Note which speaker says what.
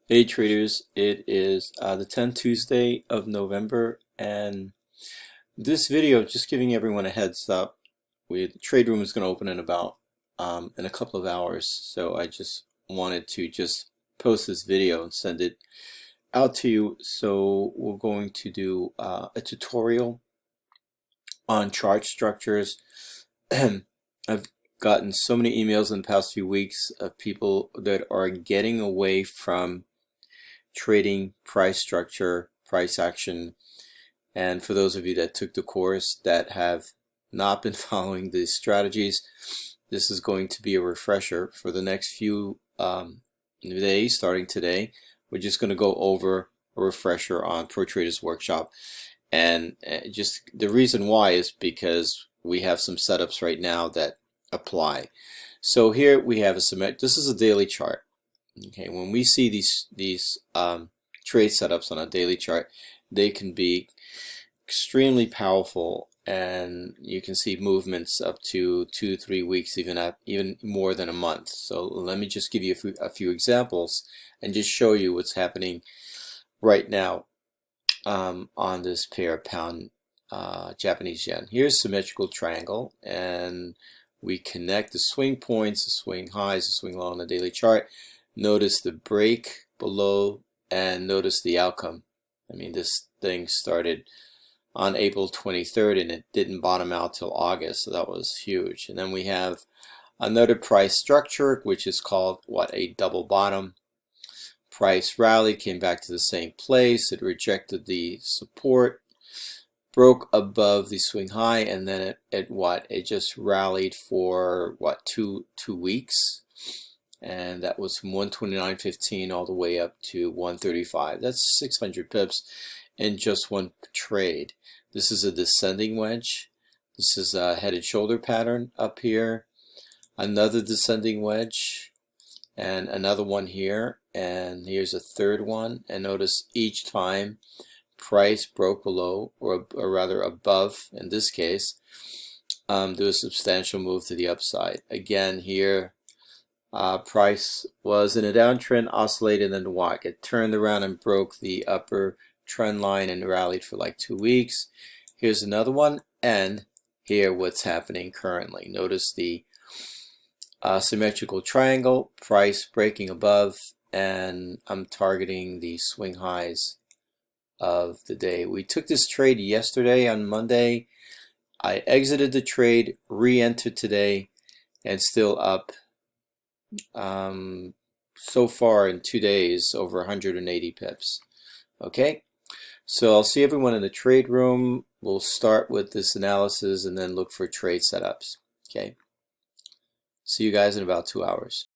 Speaker 1: Hey traders, it is the 10th Tuesday of November, and this video, just giving everyone a heads up, the trade room is going to open in about in a couple of hours, so I just wanted to just post this video and send it out to you. So we're going to do a tutorial on chart structures. I've gotten so many emails in the past few weeks of people that are getting away from trading price structure, price action. And for those of you that took the course that have not been following these strategies, this is going to be a refresher for the next few days starting today. We're just going to go over a refresher on Pro Traders Workshop. And just the reason why is because we have some setups right now that apply. So here we have this is a daily chart. Okay, when we see these trade setups on a daily chart, they can be extremely powerful, and you can see movements up to 2-3 weeks, even more than a month. So let me just give you a few examples and just show you what's happening right now on this pair pound Japanese yen. Here's symmetrical triangle, and we connect the swing points, the swing highs, the swing low on the daily chart. Notice the break below and notice the outcome. I mean, this thing started on April 23rd and it didn't bottom out till August, so that was huge. And then we have another price structure, which is called a double bottom. Price rallied, came back to the same place, it rejected the support, broke above the swing high, and then it just rallied for two weeks. And that was from 129.15 all the way up to 135. That's 600 pips in just one trade. This is a descending wedge. This is a head and shoulder pattern up here. Another descending wedge, and another one here, and here's a third one. And notice each time price broke below, or rather above in this case, there was a substantial move to the upside. Again here, price was in a downtrend, oscillated, and then it turned around and broke the upper trend line and rallied for like 2 weeks. Here's another one, and here what's happening currently. Notice the symmetrical triangle, price breaking above, and I'm targeting the swing highs of the day. We took this trade yesterday on Monday. I exited the trade, re-entered today, and still up. So far in 2 days, over 180 pips. Okay, so I'll see everyone in the trade room. We'll start with this analysis and then look for trade setups. Okay, see you guys in about 2 hours.